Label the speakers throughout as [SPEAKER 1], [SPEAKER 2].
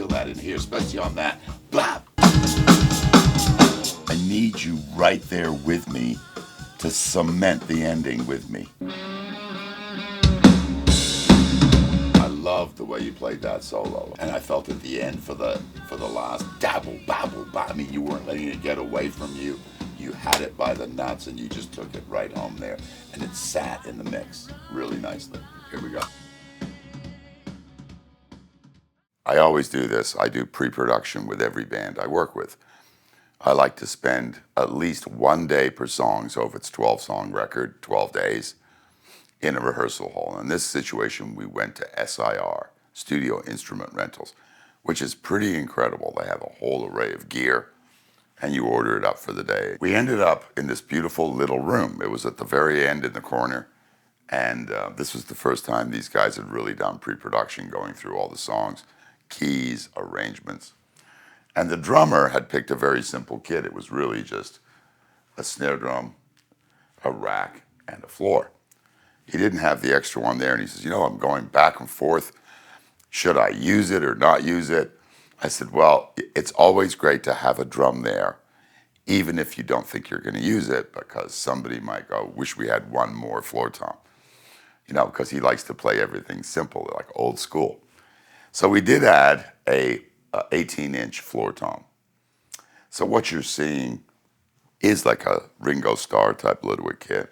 [SPEAKER 1] feel that in here, especially on that. Blah. I need you right there with me to cement the ending with me. I love the way you played that solo, and I felt at the end for the last dabble, babble, I mean, you weren't letting it get away from you. You had it by the nuts, and you just took it right home there, and it sat in the mix really nicely. Here we go. I always do this. I do pre-production with every band I work with. I like to spend at least 1 day per song, so if it's 12-song record, 12 days, in a rehearsal hall. In this situation, we went to SIR, Studio Instrument Rentals, which is pretty incredible. They have a whole array of gear, and you order it up for the day. We ended up in this beautiful little room. It was at the very end in the corner, and this was the first time these guys had really done pre-production, going through all the songs, keys, arrangements. And the drummer had picked a very simple kit. It was really just a snare drum, a rack, and a floor. He didn't have the extra one there, and he says, you know, I'm going back and forth. Should I use it or not use it? I said, well, it's always great to have a drum there, even if you don't think you're going to use it, because somebody might go, wish we had one more floor tom. You know, because he likes to play everything simple, like old school. So we did add a 18-inch floor tom. So what you're seeing is like a Ringo Starr type Ludwig kit.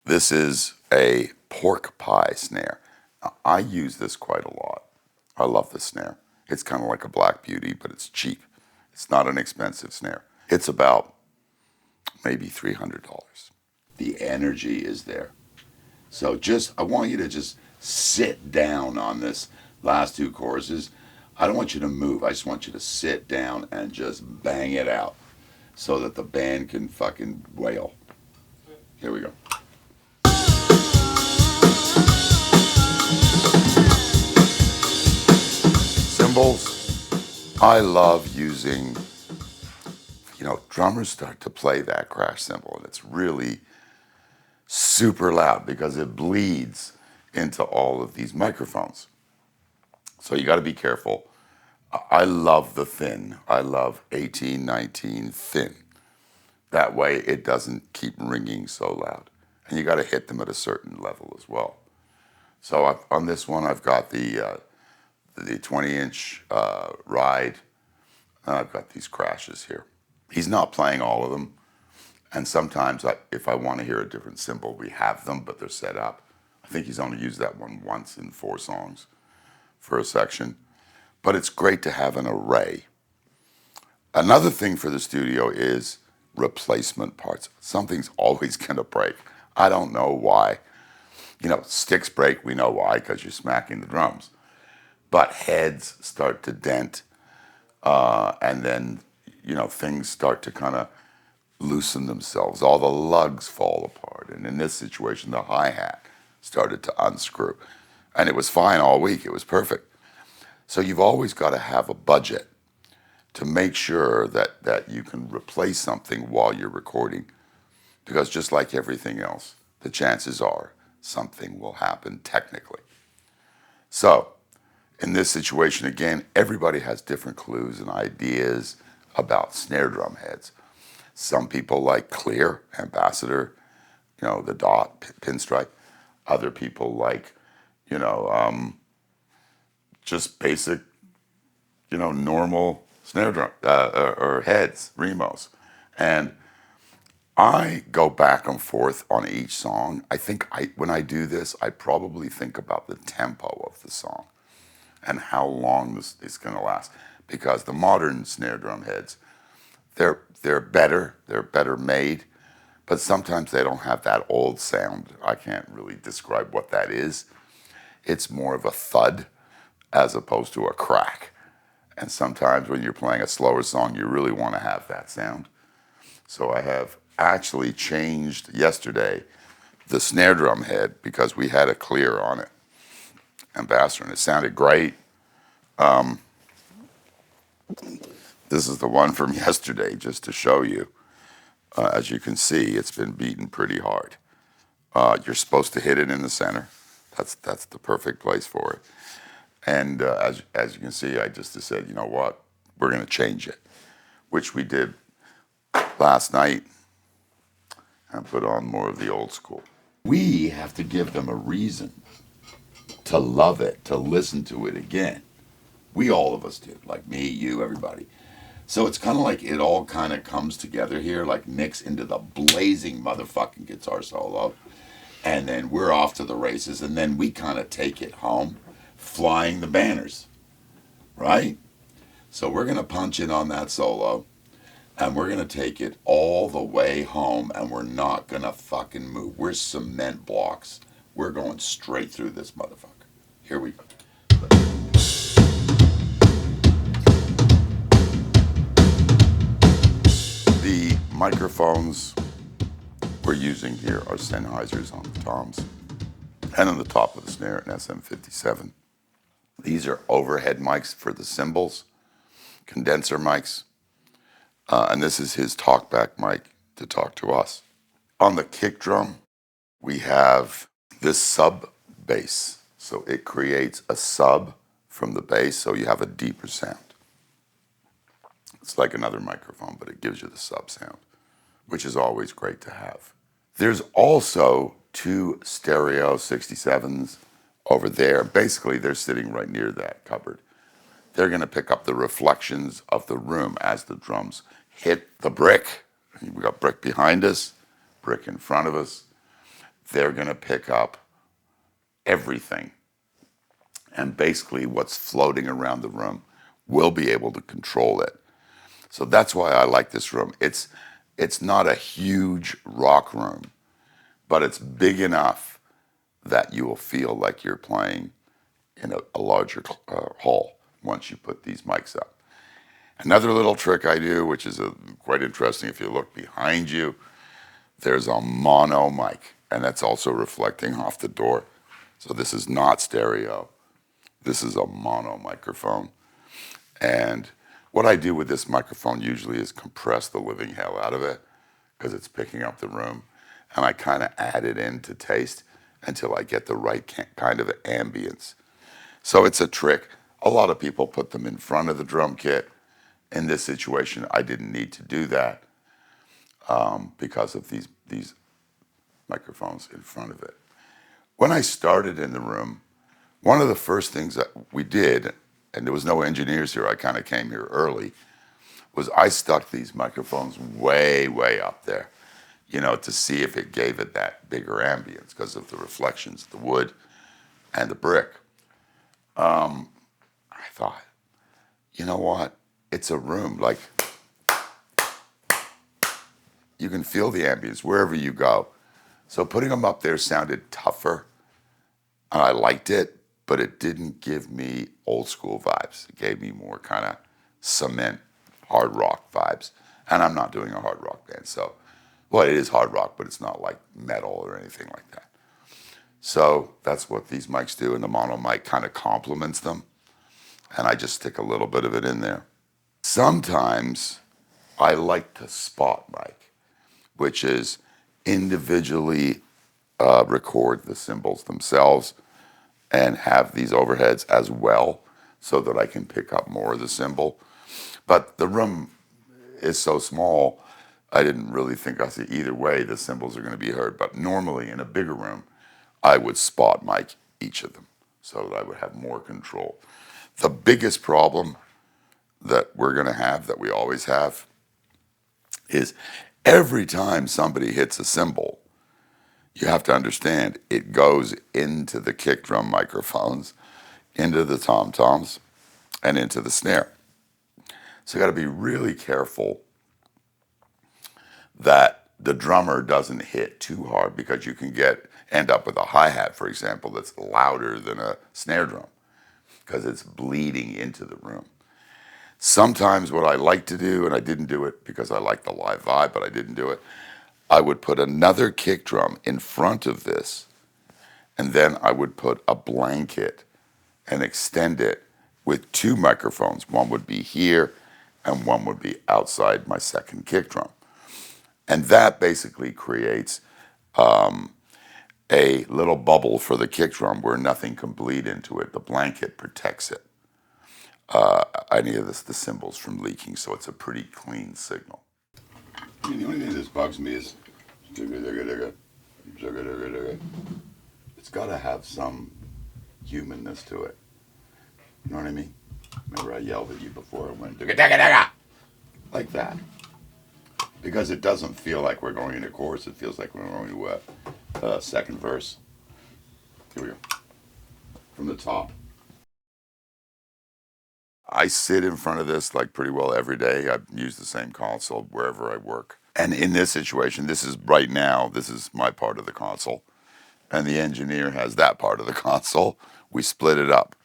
[SPEAKER 1] This is a pork pie snare. Now, I use this quite a lot. I love this snare. It's kind of like a Black Beauty, but it's cheap. It's not an expensive snare. It's about maybe $300. The energy is there. So I want you to just sit down on this last two choruses. I don't want you to move. I just want you to sit down and just bang it out so that the band can fucking wail. Here we go. Cymbals, I love using, you know, drummers start to play that crash cymbal, and it's really super loud because it bleeds into all of these microphones. So you got to be careful. I love the thin. I love 18, 19 thin. That way it doesn't keep ringing so loud. And you got to hit them at a certain level as well. So on this one, I've got the 20-inch ride, and I've got these crashes here. He's not playing all of them. And sometimes if I want to hear a different cymbal, we have them, but they're set up. I think he's only used that one once in 4 songs for a section. But it's great to have an array. Another thing for the studio is replacement parts. Something's always going to break. I don't know why. You know, sticks break, we know why, because you're smacking the drums. But heads start to dent, and then, you know, things start to kind of loosen themselves. All the lugs fall apart. And in this situation, the hi-hat started to unscrew. And it was fine all week. It was perfect. So you've always got to have a budget to make sure that you can replace something while you're recording. Because just like everything else, the chances are something will happen technically. So in this situation, again, everybody has different clues and ideas about snare drum heads. Some people like clear, ambassador, you know, the dot, pinstripe. Other people like, you know, just basic, you know, normal snare drum, or heads, Remos. And I go back and forth on each song. I think when I do this, I probably think about the tempo of the song and how long this is going to last. Because the modern snare drum heads, they're better made, but sometimes they don't have that old sound. I can't really describe what that is. It's more of a thud as opposed to a crack. And sometimes when you're playing a slower song, you really want to have that sound. So I have actually changed yesterday the snare drum head because we had a clear on it, ambassador, and it sounded great. This is the one from yesterday, just to show you. As you can see, it's been beaten pretty hard. You're supposed to hit it in the center. That's the perfect place for it. And as you can see, I just said, you know what, we're going to change it, which we did last night, and put on more of the old school. We have to give them a reason to love it, to listen to it again. We, all of us do, like me, you, everybody. So it's kind of like it all kind of comes together here, like mix into the blazing motherfucking guitar solo. And then we're off to the races, and then we kind of take it home, flying the banners, right? So we're going to punch in on that solo, and we're going to take it all the way home, and we're not going to fucking move. We're cement blocks. We're going straight through this motherfucker. Here we go. The microphones we're using here are Sennheisers on the toms, and on the top of the snare, an SM57. These are overhead mics for the cymbals, condenser mics, and this is his talkback mic to talk to us. On the kick drum, we have this sub bass. So it creates a sub from the bass, so you have a deeper sound. It's like another microphone, but it gives you the sub sound, which is always great to have. There's also two stereo 67s over there. Basically, they're sitting right near that cupboard. They're going to pick up the reflections of the room as the drums hit the brick. We got brick behind us, brick in front of us. They're going to pick up everything. And basically what's floating around the room, we'll be able to control it. So that's why I like this room. It's not a huge rock room, but it's big enough that you will feel like you're playing in a larger hall once you put these mics up. Another little trick I do, which is quite interesting, if you look behind you, there's a mono mic, and that's also reflecting off the door. So this is not stereo. This is a mono microphone. And what I do with this microphone usually is compress the living hell out of it because it's picking up the room. And I kind of add it in to taste until I get the right kind of ambience. So it's a trick. A lot of people put them in front of the drum kit. In this situation, I didn't need to do that because of these microphones in front of it. When I started in the room, one of the first things that we did, and there was no engineers here, I kind of came here early, was I stuck these microphones way, way up there, you know, to see if it gave it that bigger ambience because of the reflections of the wood and the brick. I thought, you know what? It's a room, like, you can feel the ambience wherever you go. So putting them up there sounded tougher, and I liked it, but it didn't give me old school vibes. It gave me more kind of cement, hard rock vibes. And I'm not doing a hard rock band, so, well, it is hard rock, but it's not like metal or anything like that. So that's what these mics do, and the mono mic kind of complements them, and I just stick a little bit of it in there. Sometimes I like to spot mic, which is individually record the cymbals themselves and have these overheads as well so that I can pick up more of the cymbal. But the room is so small, I didn't really think I see either way the cymbals are going to be heard. But normally in a bigger room, I would spot mic each of them so that I would have more control. The biggest problem that we're going to have, that we always have, is every time somebody hits a cymbal, you have to understand it goes into the kick drum microphones, into the tom-toms, and into the snare. So you got to be really careful that the drummer doesn't hit too hard, because you can end up with a hi-hat, for example, that's louder than a snare drum because it's bleeding into the room. Sometimes what I like to do, and I didn't do it because I like the live vibe, but I didn't do it, I would put another kick drum in front of this, and then I would put a blanket and extend it with two microphones. One would be here, and one would be outside my second kick drum. And that basically creates a little bubble for the kick drum where nothing can bleed into it. The blanket protects it, any of the cymbals from leaking, so it's a pretty clean signal. I mean, the only thing that bugs me is it's got to have some humanness to it. You know what I mean? Remember I yelled at you before and went like that. Because it doesn't feel like we're going into chorus, it feels like we're going to second verse. Here we go. From the top. I sit in front of this like pretty well every day. I use the same console wherever I work. And in this situation, this is right now, this is my part of the console. And the engineer has that part of the console. We split it up.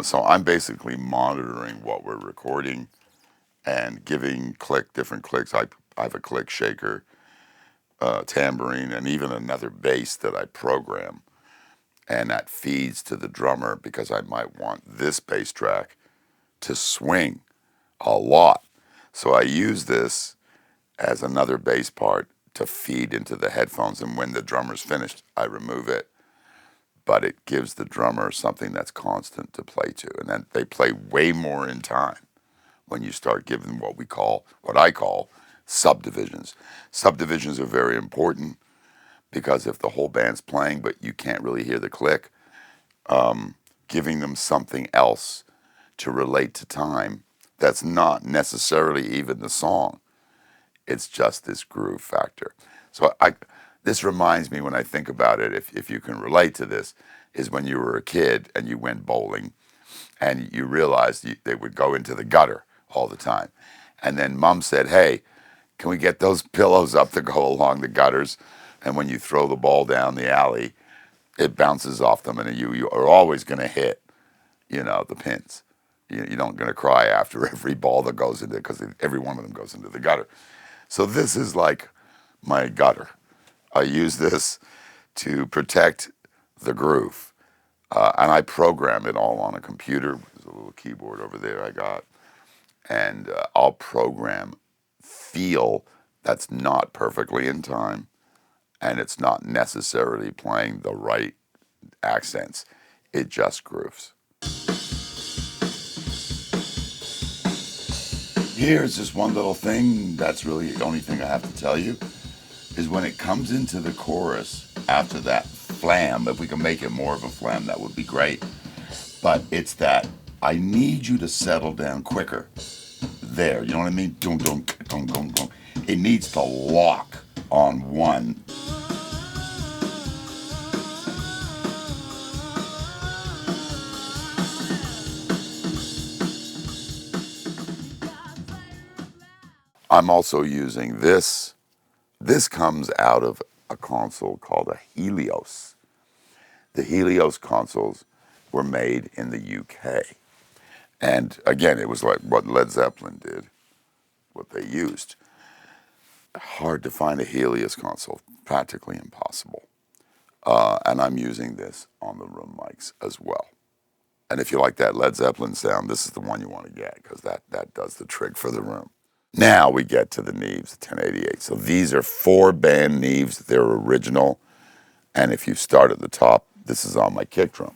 [SPEAKER 1] So I'm basically monitoring what we're recording and giving different clicks. I have a click shaker, tambourine, and even another bass that I program. And that feeds to the drummer because I might want this bass track to swing a lot. So I use this as another bass part to feed into the headphones. And when the drummer's finished, I remove it. But it gives the drummer something that's constant to play to. And then they play way more in time when you start giving what I call subdivisions. Subdivisions are very important because if the whole band's playing but you can't really hear the click, giving them something else to relate to time that's not necessarily even the song. It's just this groove factor. So this reminds me when I think about it, if you can relate to this, is when you were a kid and you went bowling and you realized they would go into the gutter all the time. And then mom said, hey, can we get those pillows up to go along the gutters? And when you throw the ball down the alley, it bounces off them and you are always going to hit, the pins. You don't going to cry after every ball that goes into it because every one of them goes into the gutter. So this is like my gutter. I use this to protect the groove. And I program it all on a computer. There's a little keyboard over there I got. And I'll program feel that's not perfectly in time. And it's not necessarily playing the right accents. It just grooves. Here's just one little thing, that's really the only thing I have to tell you, is when it comes into the chorus after that flam, if we can make it more of a flam, that would be great. But it's that I need you to settle down quicker. There, you know what I mean? Dun, dun, dun, dun, dun. It needs to lock on one. I'm also using this. This comes out of a console called a Helios. The Helios consoles were made in the UK. And again, it was like what Led Zeppelin did, what they used. Hard to find a Helios console, practically impossible. And I'm using this on the room mics as well. And if you like that Led Zeppelin sound, this is the one you want to get because that does the trick for the room. Now we get to the Neves, the 1088. So these are 4-band Neves. They're original. And if you start at the top, this is on my kick drum.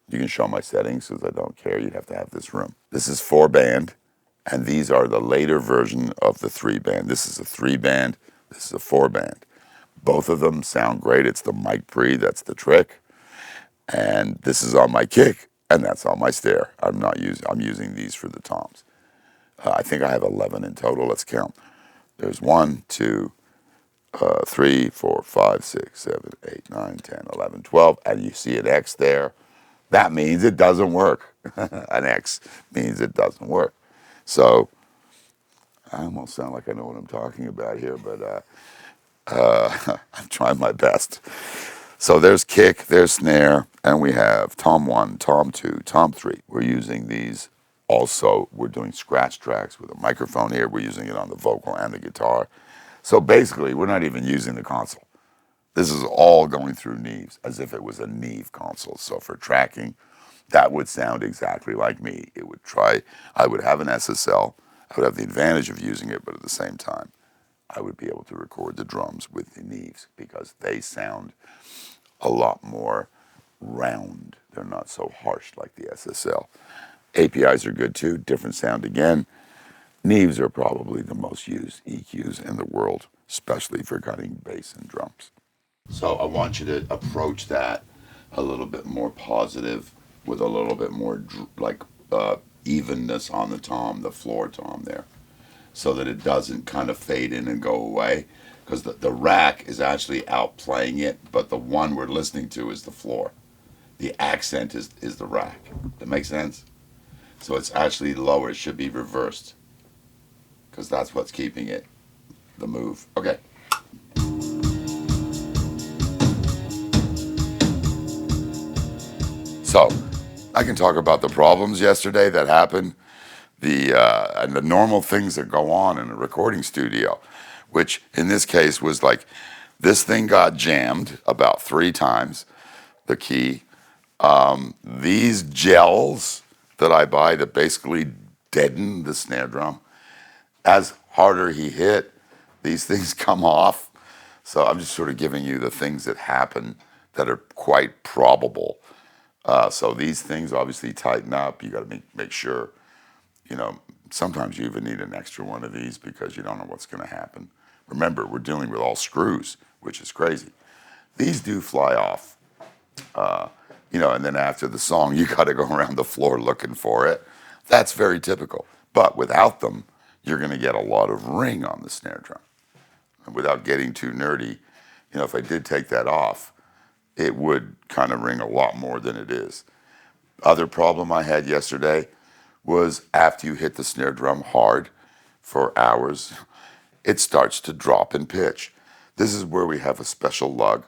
[SPEAKER 1] You can show my settings because I don't care. You'd have to have this room. This is 4-band, and these are the later version of the 3-band. This is a 3-band. This is a 4-band. Both of them sound great. It's the mic pre. That's the trick. And this is on my kick, and that's on my snare. I'm using these for the toms. I think I have 11 in total. Let's count. There's 1, 2, 3, 4, 5, 6, 7, 8, 9, 10, 11, 12. And you see an X there. That means it doesn't work. An X means it doesn't work. So I almost sound like I know what I'm talking about here, but I'm trying my best. So there's kick, there's snare, and we have tom 1, tom 2, tom 3. We're using these. Also, we're doing scratch tracks with a microphone here. We're using it on the vocal and the guitar. So basically, we're not even using the console. This is all going through Neves, as if it was a Neve console. So for tracking, that would sound exactly like me. I would have an SSL. I would have the advantage of using it, but at the same time, I would be able to record the drums with the Neves because they sound a lot more round. They're not so harsh like the SSL. APIs are good too, different sound again. Neves are probably the most used EQs in the world, especially for cutting bass and drums. So I want you to approach that a little bit more positive with a little bit more evenness on the tom, the floor tom there, so that it doesn't kind of fade in and go away. Because the rack is actually outplaying it, but the one we're listening to is the floor. The accent is the rack. That makes sense? So it's actually lower. It should be reversed because that's what's keeping it the move. Okay. So I can talk about the problems yesterday that happened, and the normal things that go on in a recording studio, which in this case was like this thing got jammed about 3 times, the key. These gels that I buy that basically deaden the snare drum, as harder he hit, these things come off. So I'm just sort of giving you the things that happen that are quite probable. So these things obviously tighten up. You got to make sure, sometimes you even need an extra one of these because you don't know what's going to happen. Remember, we're dealing with all screws, which is crazy. These do fly off, and then after the song, you got to go around the floor looking for it. That's very typical. But without them, you're going to get a lot of ring on the snare drum. And without getting too nerdy, if I did take that off, it would kind of ring a lot more than it is. Other problem I had yesterday was after you hit the snare drum hard for hours, it starts to drop in pitch. This is where we have a special lug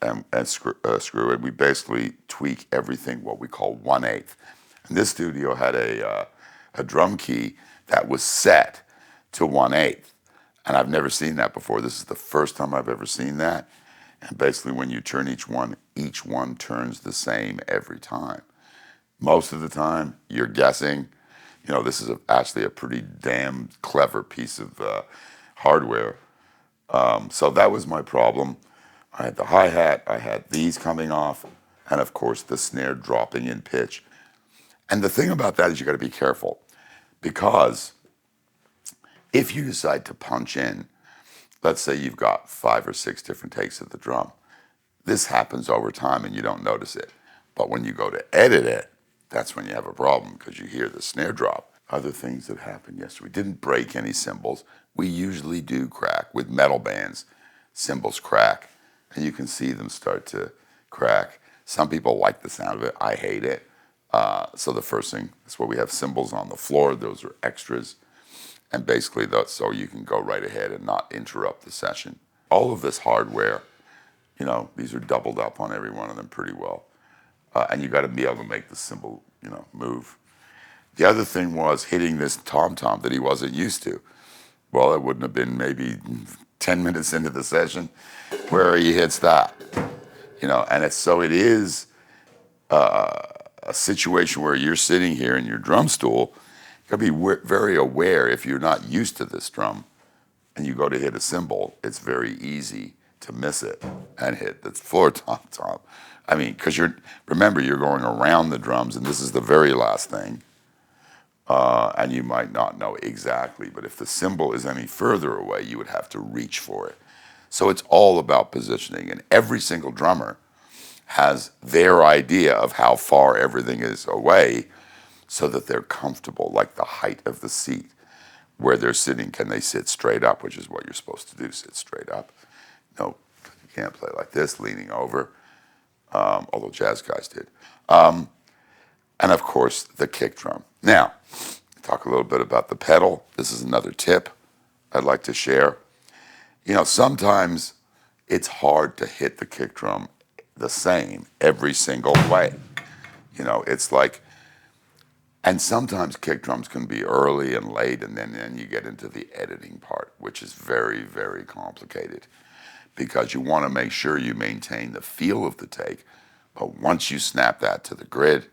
[SPEAKER 1] and screw, and we basically tweak everything what we call 1/8. And this studio had a drum key that was set to 1/8, and I've never seen that before. This is the first time I've ever seen that. And basically, when you turn each one turns the same every time. Most of the time, you're guessing. This is actually a pretty damn clever piece of hardware. So that was my problem. I had the hi-hat, I had these coming off, and of course the snare dropping in pitch. And the thing about that is you got to be careful, because if you decide to punch in, let's say you've got 5 or 6 different takes of the drum, this happens over time and you don't notice it. But when you go to edit it, that's when you have a problem because you hear the snare drop. Other things that happened yesterday, we didn't break any cymbals. We usually do crack with metal bands. Cymbals crack, and you can see them start to crack. Some people like the sound of it. I hate it. So the first thing, that's why we have cymbals on the floor. Those are extras. And basically that's so you can go right ahead and not interrupt the session. All of this hardware, these are doubled up on every one of them pretty well. And you got to be able to make the cymbal, move. The other thing was hitting this tom-tom that he wasn't used to. Well, it wouldn't have been maybe 10 minutes into the session where he hits that, and it is a situation where you're sitting here in your drum stool. You got to be very aware if you're not used to this drum and you go to hit a cymbal, it's very easy to miss it and hit the floor tom-tom. I mean, because remember, you're going around the drums, and this is the very last thing. And you might not know exactly, but if the cymbal is any further away, you would have to reach for it. So it's all about positioning, and every single drummer has their idea of how far everything is away so that they're comfortable, like the height of the seat. Where they're sitting, can they sit straight up, which is what you're supposed to do, sit straight up. No, you can't play like this, leaning over, although jazz guys did. And of course, the kick drum. Now, talk a little bit about the pedal. This is another tip I'd like to share. Sometimes it's hard to hit the kick drum the same every single way. It's like, and sometimes kick drums can be early and late, and then you get into the editing part, which is very, very complicated because you want to make sure you maintain the feel of the take. But once you snap that to the grid,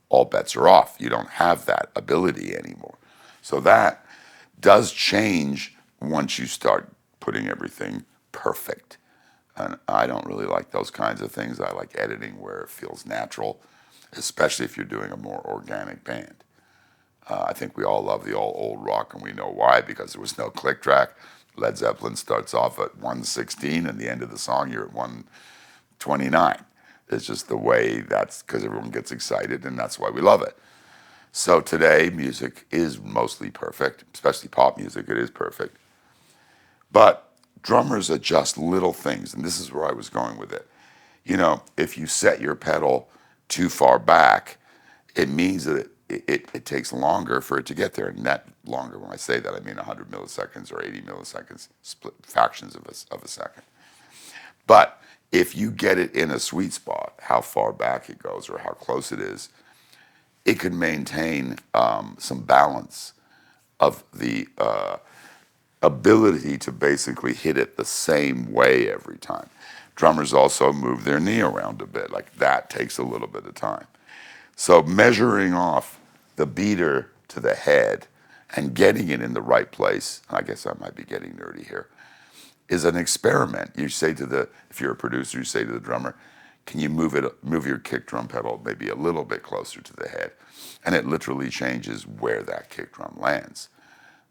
[SPEAKER 1] all bets are off. You don't have that ability anymore. So that does change once you start putting everything perfect. And I don't really like those kinds of things. I like editing where it feels natural, especially if you're doing a more organic band. I think we all love the old rock, and we know why, because there was no click track. Led Zeppelin starts off at 116, and the end of the song you're at 129. It's just the way, that's because everyone gets excited, and that's why we love it. So today, music is mostly perfect, especially pop music, it is perfect. But drummers adjust little things, and this is where I was going with it. You know, if you set your pedal too far back, it means that it takes longer for it to get there. And that longer, when I say that, I mean 100 milliseconds or 80 milliseconds, split fractions of a second. But if you get it in a sweet spot, how far back it goes or how close it is, it can maintain some balance of the ability to basically hit it the same way every time. Drummers also move their knee around a bit, like that takes a little bit of time. So measuring off the beater to the head and getting it in the right place, I guess I might be getting nerdy here, is an experiment. You say to the, if you're a producer, you say to the drummer, can you move your kick drum pedal maybe a little bit closer to the head? And it literally changes where that kick drum lands.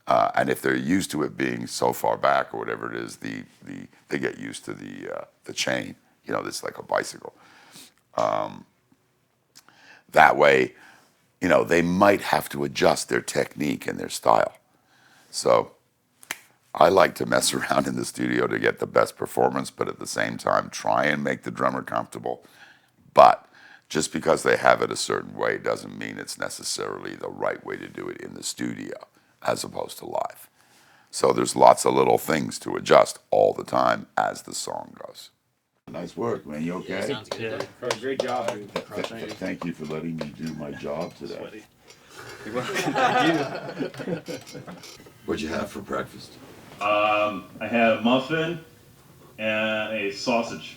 [SPEAKER 1] And if they're used to it being so far back or whatever it is, they get used to the chain. You know, it's like a bicycle. That way, you know, they might have to adjust their technique and their style. So I like to mess around in the studio to get the best performance, but at the same time, try and make the drummer comfortable. But just because they have it a certain way doesn't mean it's necessarily the right way to do it in the studio as opposed to live. So there's lots of little things to adjust all the time as the song goes. Nice work, man. You okay?
[SPEAKER 2] Sounds good.
[SPEAKER 3] Yeah. Great job, dude.
[SPEAKER 1] Thank you for letting me do my job today. What'd you have for breakfast?
[SPEAKER 4] I had a muffin and a sausage.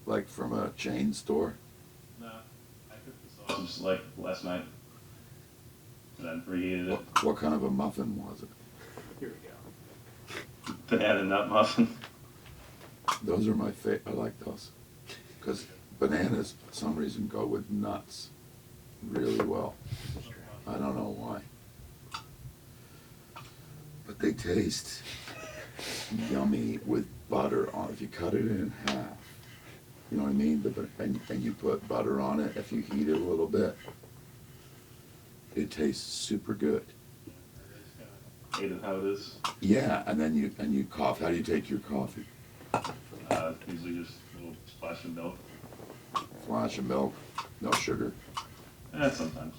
[SPEAKER 1] Like from a chain store?
[SPEAKER 4] No, I cooked the sausage like last night. And then reheated it.
[SPEAKER 1] What kind of a muffin was it?
[SPEAKER 3] Here we go.
[SPEAKER 4] Banana nut muffin.
[SPEAKER 1] Those are my favorite. I like those. Because bananas, for some reason, go with nuts really well. I don't know why. But they taste yummy with butter on it. If you cut it in half, you know what I mean? And you put butter on it, if you heat it a little bit, it tastes super good.
[SPEAKER 4] Ate it how it is.
[SPEAKER 1] Yeah, and then you cough. How do you take your coffee?
[SPEAKER 4] Usually just a little splash of milk.
[SPEAKER 1] Flash of milk, no sugar.
[SPEAKER 4] Sometimes.